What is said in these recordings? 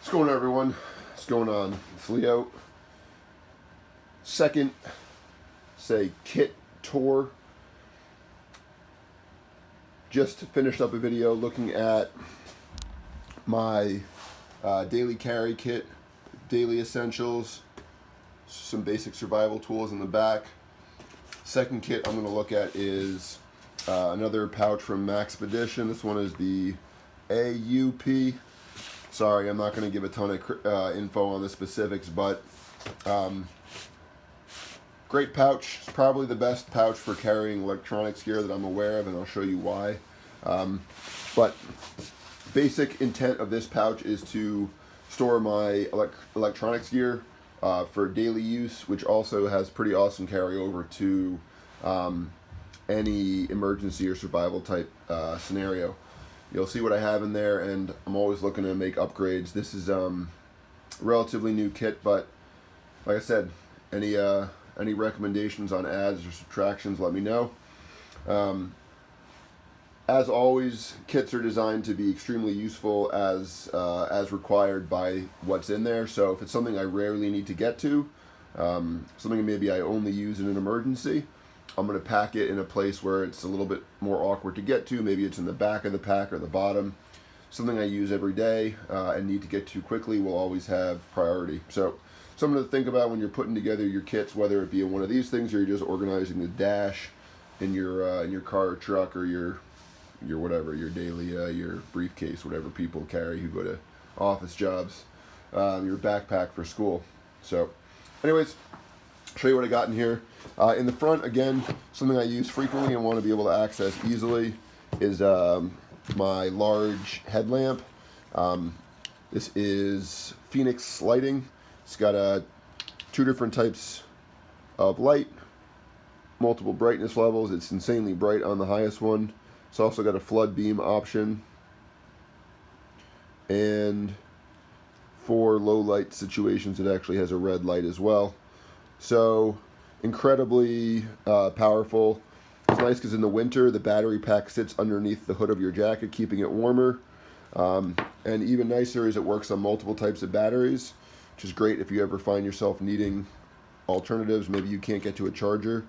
What's going on, everyone? What's going on? It's Leo. Second, kit tour. Just finished up a video looking at my daily carry kit, daily essentials, some basic survival tools in the back. Second kit I'm going to look at is another pouch from Maxpedition. This one is the AUP. Sorry, I'm not going to give a ton of info on the specifics, but great pouch. It's probably the best pouch for carrying electronics gear that I'm aware of, and I'll show you why. But basic intent of this pouch is to store my electronics gear for daily use, which also has pretty awesome carryover to any emergency or survival type scenario. You'll see what I have in there, and I'm always looking to make upgrades. This is a relatively new kit, but like I said, any recommendations on adds or subtractions, let me know. As always, kits are designed to be extremely useful as required by what's in there. So if it's something I rarely need to get to, something maybe I only use in an emergency, I'm going to pack it in a place where it's a little bit more awkward to get to. Maybe it's in the back of the pack or the bottom. Something I use every day and need to get to quickly will always have priority. So something to think about when you're putting together your kits, whether it be in one of these things or you're just organizing the dash in your car or truck, or your whatever, your daily, your briefcase, whatever people carry who go to office jobs, your backpack for school. So anyways, show you what I got in here. In the front, again, something I use frequently and want to be able to access easily is my large headlamp. This is Phoenix lighting. It's got two different types of light, multiple brightness levels. It's insanely bright on the highest one. It's also got a flood beam option, and for low light situations it actually has a red light as well. So incredibly powerful. It's nice because in the winter the battery pack sits underneath the hood of your jacket, keeping it warmer. And even nicer is it works on multiple types of batteries, which is great if you ever find yourself needing alternatives. Maybe you can't get to a charger.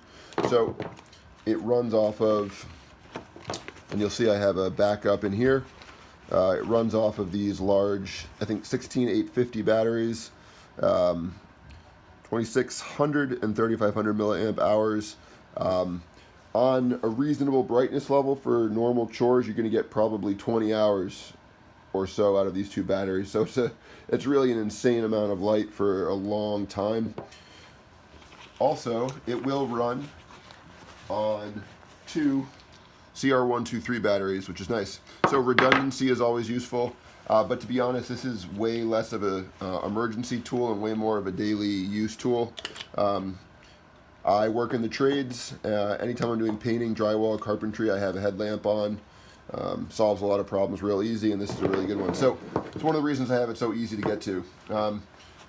So it runs off of, and you'll see I have a backup in here. It runs off of these large, I think 16850 batteries, 2600 and 3500 milliamp hours. On a reasonable brightness level for normal chores, you're going to get probably 20 hours or so out of these two batteries. So it's really an insane amount of light for a long time. Also, it will run on two CR123 batteries, which is nice. So redundancy is always useful, but to be honest, this is way less of a emergency tool and way more of a daily use tool. I work in the trades. Anytime I'm doing painting, drywall, carpentry, I have a headlamp on. Solves a lot of problems real easy, and this is a really good one. So it's one of the reasons I have it so easy to get to.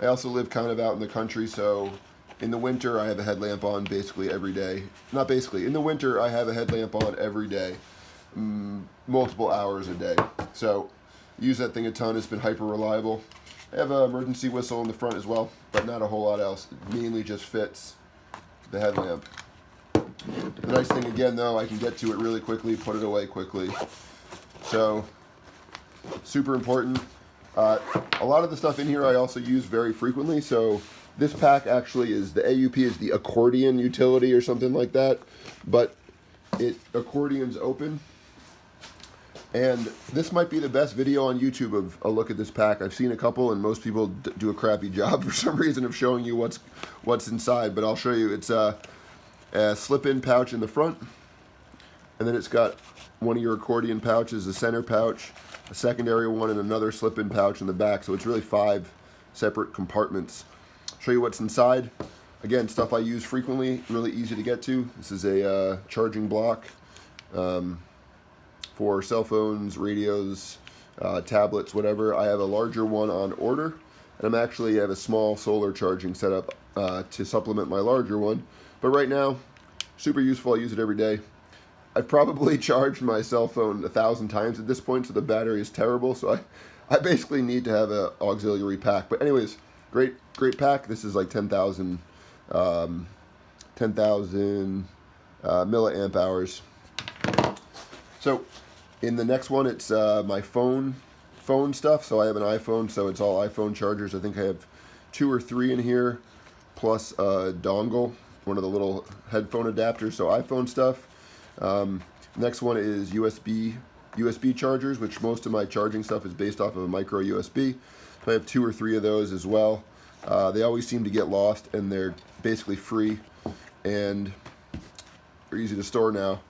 I also live kind of out in the country, so in the winter, I have a headlamp on basically every day. Not basically. In the winter, I have a headlamp on every day, multiple hours a day. So use that thing a ton. It's been hyper reliable. I have an emergency whistle in the front as well, but not a whole lot else. It mainly just fits the headlamp. The nice thing again, though, I can get to it really quickly, put it away quickly. So super important. A lot of the stuff in here I also use very frequently. So this pack actually is, the AUP is the accordion utility or something like that, but it accordions open. And this might be the best video on YouTube of a look at this pack. I've seen a couple, and most people do a crappy job for some reason of showing you what's inside, but I'll show you. It's a slip-in pouch in the front, and then it's got one of your accordion pouches, a center pouch, a secondary one, and another slip-in pouch in the back. So it's really 5 separate compartments. Show you what's inside. Again, stuff I use frequently, really easy to get to. This is a charging block for cell phones, radios, tablets, whatever. I have a larger one on order, and I have a small solar charging setup to supplement my larger one. But right now, super useful. I use it every day. I've probably charged my cell phone 1,000 times at this point, so the battery is terrible. So I basically need to have an auxiliary pack. But anyways, great pack. This is like 10,000 milliamp hours. So in the next one, it's my phone stuff. So I have an iPhone, so it's all iPhone chargers. I think I have 2 or 3 in here, plus a dongle, one of the little headphone adapters. So iPhone stuff. Next one is USB chargers, which most of my charging stuff is based off of a micro USB. So I have 2 or 3 of those as well. They always seem to get lost, and they're basically free and they're easy to store now.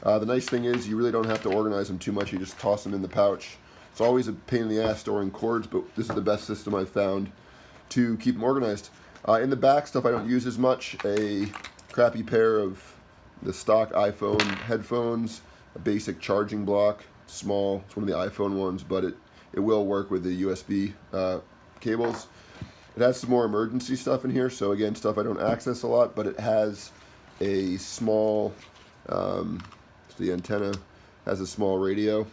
The nice thing is you really don't have to organize them too much. You just toss them in the pouch. It's always a pain in the ass storing cords, but this is the best system I've found to keep them organized. In the back, stuff I don't use as much, a crappy pair of the stock iPhone headphones, a basic charging block, small, it's one of the iPhone ones, but it will work with the USB cables. It has some more emergency stuff in here, so again, stuff I don't access a lot, but it has a small, the antenna has a small radio.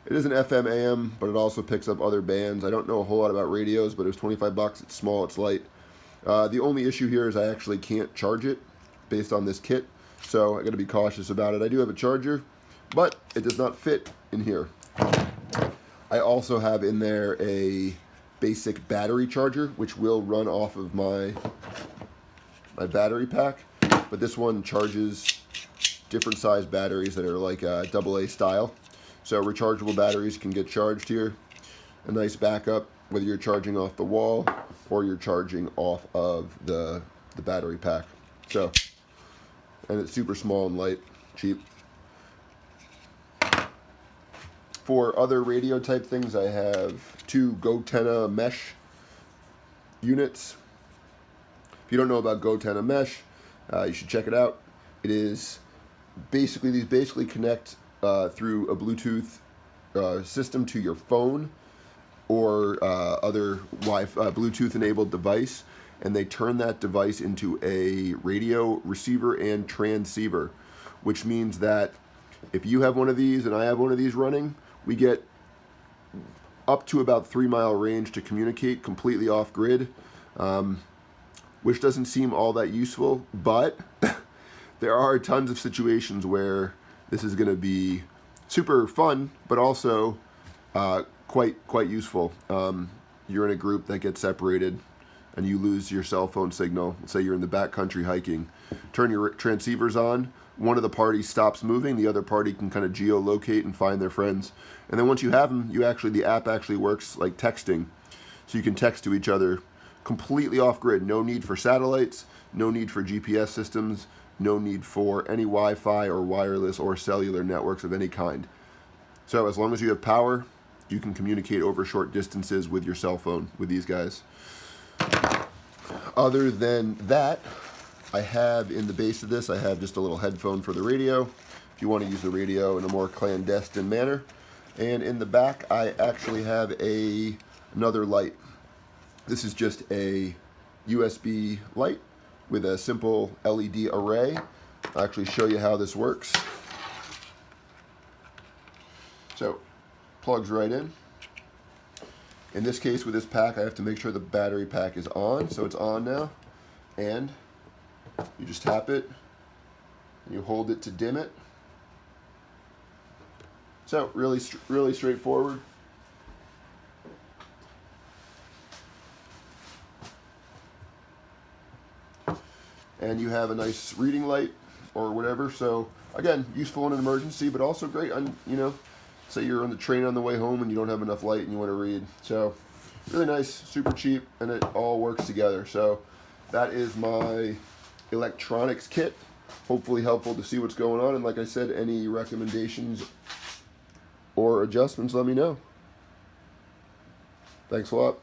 It is an FM AM, but it also picks up other bands. I don't know a whole lot about radios, but it was 25 bucks. It's small, it's light. The only issue here is I actually can't charge it based on this kit, so I got to be cautious about it. I do have a charger, but it does not fit in here. I also have in there a basic battery charger, which will run off of my battery pack, but this one charges different size batteries that are like AA style. So rechargeable batteries can get charged here. A nice backup, whether you're charging off the wall or you're charging off of the battery pack. So, and it's super small and light, cheap. For other radio type things, I have 2 GoTenna mesh units. If you don't know about GoTenna mesh, you should check it out. It is basically, these basically connect through a Bluetooth system to your phone or other Wi-Fi Bluetooth enabled device, and they turn that device into a radio receiver and transceiver, which means that if you have one of these and I have one of these running, we get up to about 3-mile range to communicate completely off grid, which doesn't seem all that useful, but there are tons of situations where this is going to be super fun, but also quite useful. You're in a group that gets separated and you lose your cell phone signal. Let's say you're in the backcountry hiking. Turn your transceivers on. One of the parties stops moving. The other party can kind of geolocate and find their friends. And then once you have them, the app actually works like texting. So you can text to each other completely off grid. No need for satellites, no need for GPS systems, no need for any Wi-Fi or wireless or cellular networks of any kind. So as long as you have power, you can communicate over short distances with your cell phone with these guys. Other than that, I have in the base of this, I have just a little headphone for the radio, if you want to use the radio in a more clandestine manner. And in the back, I actually have another light. This is just a USB light with a simple LED array. I'll actually show you how this works. So, plugs right in. In this case, with this pack, I have to make sure the battery pack is on, so it's on now. And you just tap it, and you hold it to dim it. So, really straightforward. And you have a nice reading light or whatever. So again, useful in an emergency, but also great on, say you're on the train on the way home and you don't have enough light and you want to read. So really nice, super cheap, and it all works together. So that is my electronics kit. Hopefully helpful to see what's going on. And like I said, any recommendations or adjustments, let me know. Thanks a lot.